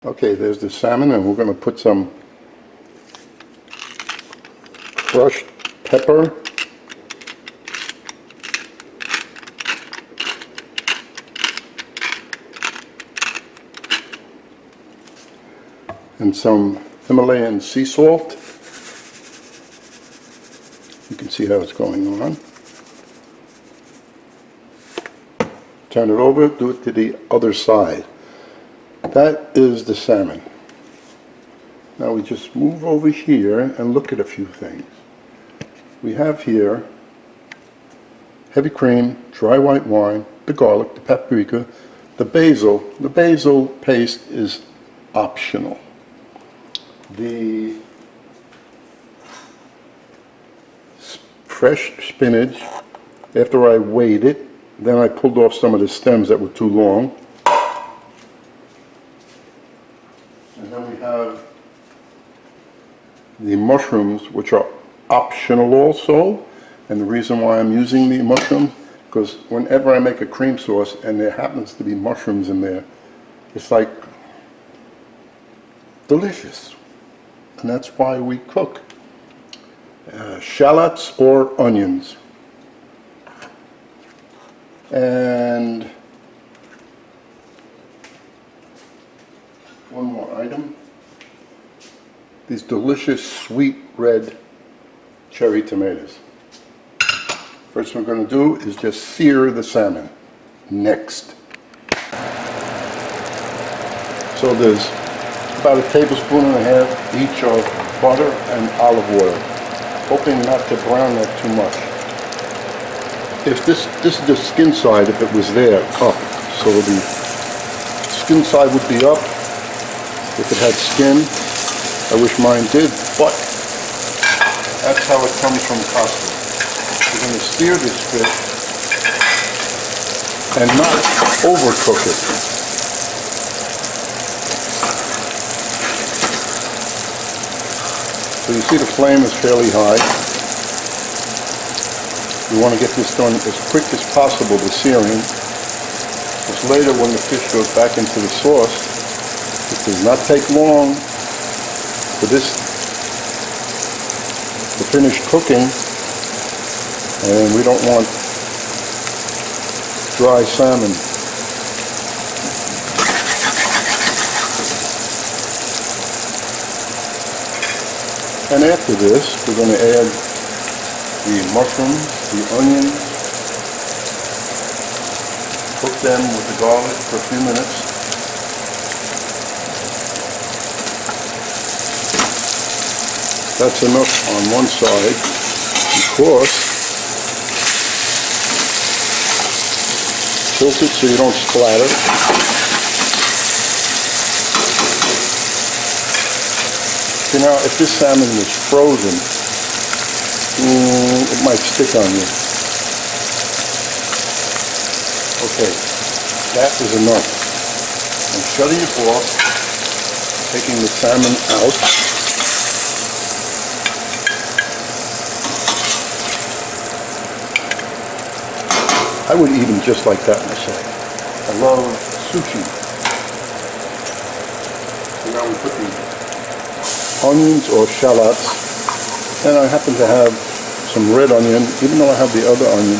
Okay, there's the salmon, and we're going to put some crushed pepper, and some Himalayan sea salt. You can see how it's going on. Turn it over, do it to the other side. That is the salmon. Now we just move over here and look at a few things. We have here heavy cream, dry white wine, the garlic, the paprika, the basil. The basil paste is optional. The fresh spinach, after I weighed it, then I pulled off some of the stems that were too long. And then we have the mushrooms, which are optional also. And the reason why I'm using the mushrooms, because whenever I make a cream sauce and there happens to be mushrooms in there, it's like delicious. And that's why we cook. Shallots or onions. And one more item. These delicious sweet red cherry tomatoes. First what we're going to do is just sear the salmon. Next. So there's about a tablespoon and a half each of butter and olive oil, hoping not to brown that too much. If this is the skin side, if it was there, up. So the skin side would be up. If it had skin, I wish mine did, but that's how it comes from Costco. We're going to sear this fish and not overcook it. So you see the flame is fairly high. We want to get this done as quick as possible, the searing, because later when the fish goes back into the sauce, it does not take long for this to finish cooking, and we don't want dry salmon. And after this, we're going to add the mushrooms, the onions, cook them with the garlic for a few minutes. That's enough on one side because tilt it so you don't splatter. See, now if this salmon was frozen, it might stick on you. Okay, that is enough. I'm shutting it off, taking the salmon out. I would eat them just like that myself. I love sushi. So now we put the onions or shallots, and I happen to have some red onion, even though I have the other onion,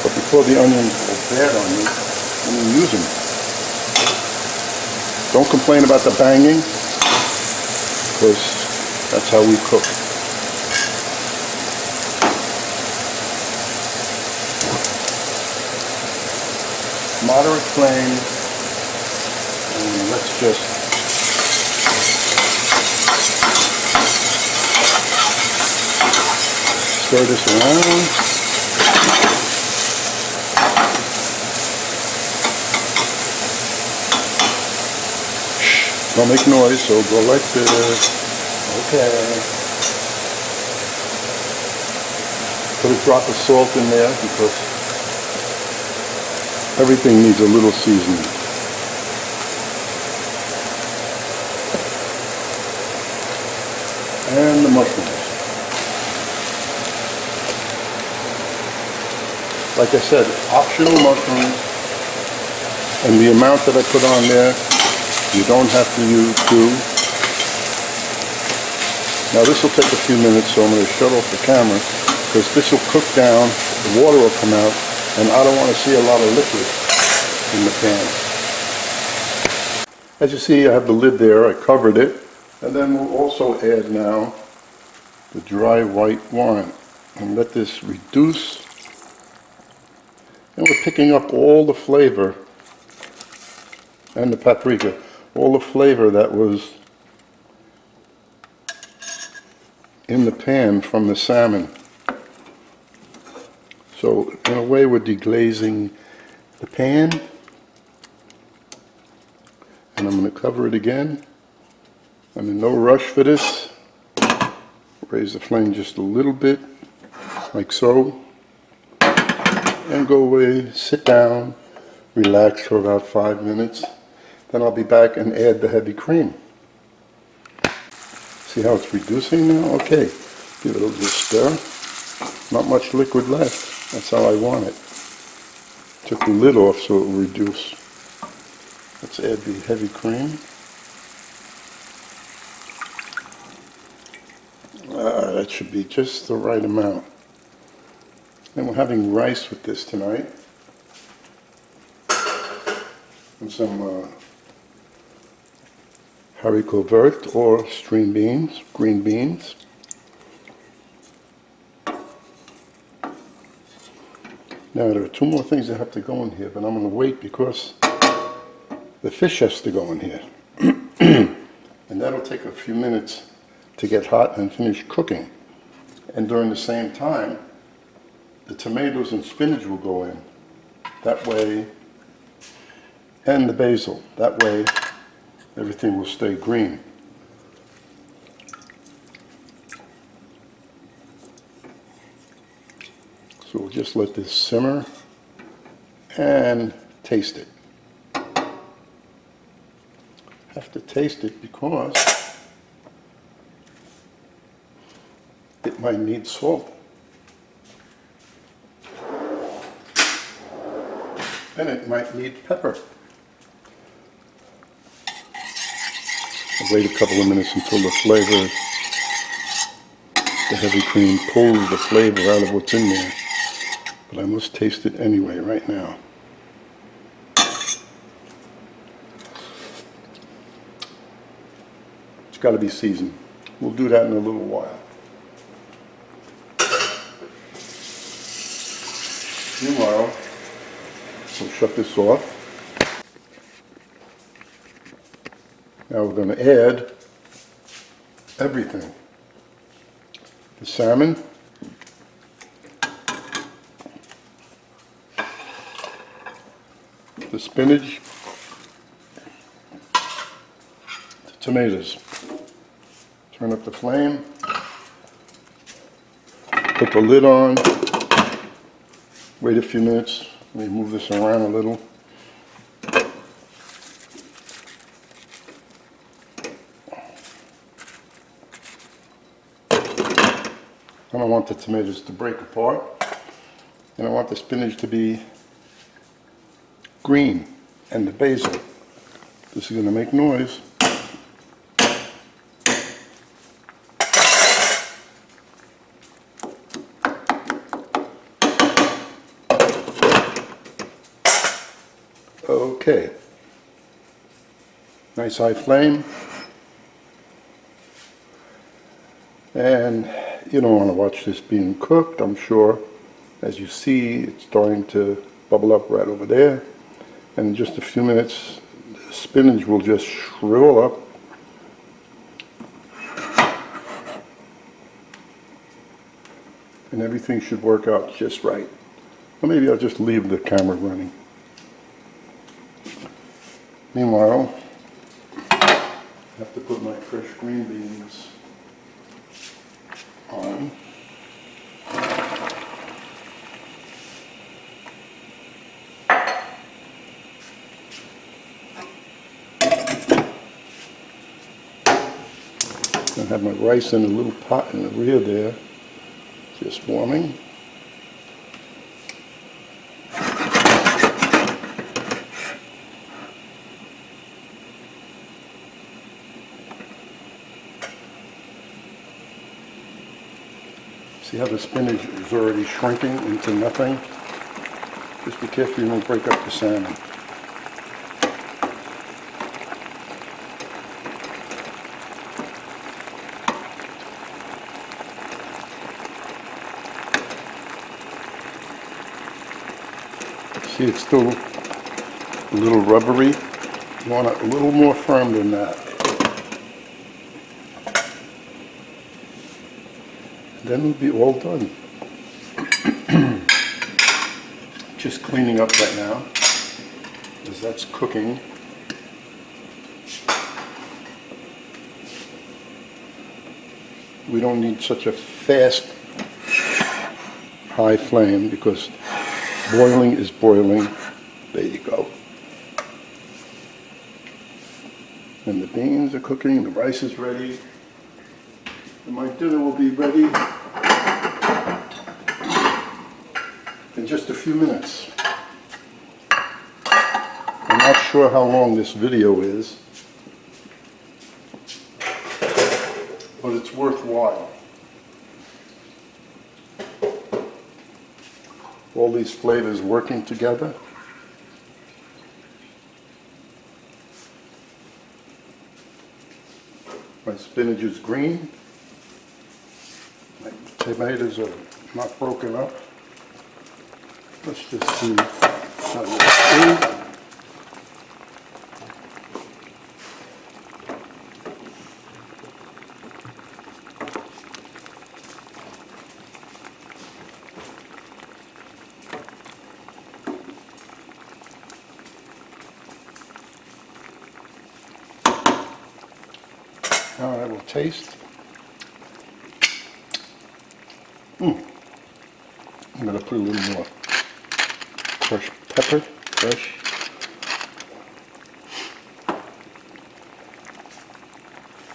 but before the onions are bad onion, I'm going to use them. Don't complain about the banging, because that's how we cook. Moderate flame, and let's just stir this around. Don't make noise, so go like this. Okay. Put a drop of salt in there because everything needs a little seasoning. And the mushrooms. Like I said, optional mushrooms, and the amount that I put on there You don't have to use two. Now this will take a few minutes, so I'm going to shut off the camera because this will cook down, the water will come out, and I don't want to see a lot of liquid in the pan. As you see, I have the lid there, I covered it, and then we'll also add now the dry white wine and let this reduce. And we're picking up all the flavor and the paprika, all the flavor that was in the pan from the salmon. So in a way we're deglazing the pan, and I'm going to cover it again. I'm in no rush for this. Raise the flame just a little bit, like so, and go away, sit down, relax for about 5 minutes. Then I'll be back and add the heavy cream. See how it's reducing now? Okay, give it a little stir. Not much liquid left. That's how I want it. Took the lid off so it will reduce. Let's add the heavy cream. That should be just the right amount. And we're having rice with this tonight. And some haricot vert or string beans, green beans. Now there are two more things that have to go in here, but I'm going to wait because the fish has to go in here. And that'll take a few minutes to get hot and finish cooking. And during the same time, the tomatoes and spinach will go in. That way, and the basil. That way, everything will stay green. So we'll just let this simmer and taste it. Have to taste it because it might need salt. And it might need pepper. I'll wait a couple of minutes until the flavor, the heavy cream pulls the flavor out of what's in there. But I must taste it anyway right now. It's got to be seasoned. We'll do that in a little while. Meanwhile, we'll shut this off. Now we're going to add everything. The salmon, the spinach, the tomatoes. Turn up the flame, put the lid on, wait a few minutes. Let me move this around a little. I don't want the tomatoes to break apart, and I want the spinach to be green, and the basil. This is going to make noise. Okay. Nice high flame. And you don't want to watch this being cooked, I'm sure. As you see, it's starting to bubble up right over there. And in just a few minutes, the spinach will just shrivel up. And everything should work out just right. Or maybe I'll just leave the camera running. Meanwhile, I have to put my fresh green beans on. I have my rice in a little pot in the rear there, just warming. See how the spinach is already shrinking into nothing? Just be careful you don't break up the salmon. See, it's still a little rubbery. You want it a little more firm than that. Then it'll be all done. Just cleaning up right now, as that's cooking. We don't need such a fast, high flame because boiling is boiling. There you go. And the beans are cooking, the rice is ready. And my dinner will be ready in just a few minutes. I'm not sure how long this video is, but it's worthwhile. All these flavors working together. My spinach is green. My tomatoes are not broken up. Let's just see how this is. All right, we'll taste. I'm going to put a little more crushed pepper, fresh.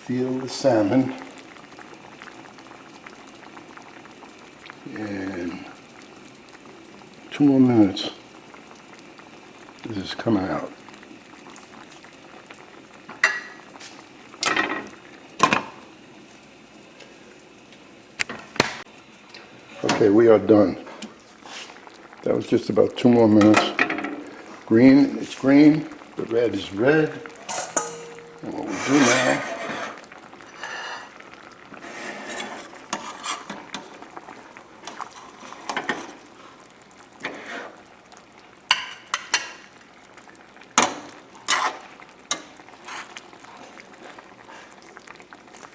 Feel the salmon. And 2 more minutes. This is coming out. Okay, we are done. That was just about 2 more minutes. Green, it's green. The red is red. And what we do now,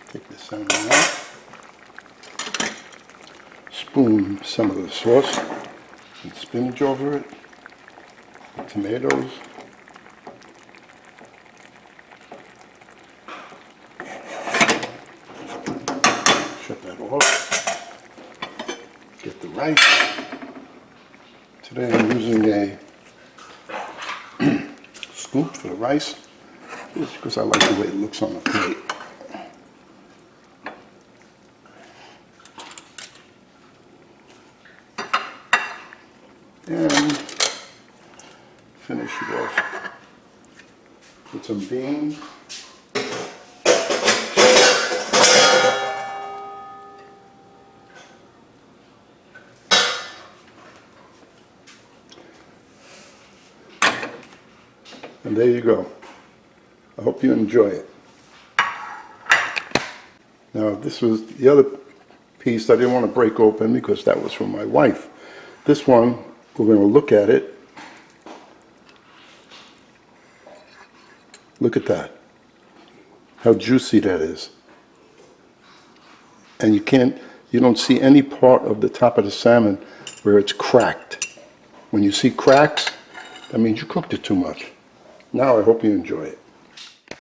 take the salmon out. Spoon some of the sauce and spinach over it, tomatoes, shut that off, get the rice. Today I'm using a scoop for the rice, just because I like the way it looks on the plate. And finish it off with some beans. And there you go. I hope you enjoy it. Now this was the other piece I didn't want to break open because that was from my wife. This one, we're going to look at it. Look at that. How juicy that is. And you don't see any part of the top of the salmon where it's cracked. When you see cracks, that means you cooked it too much. Now I hope you enjoy it.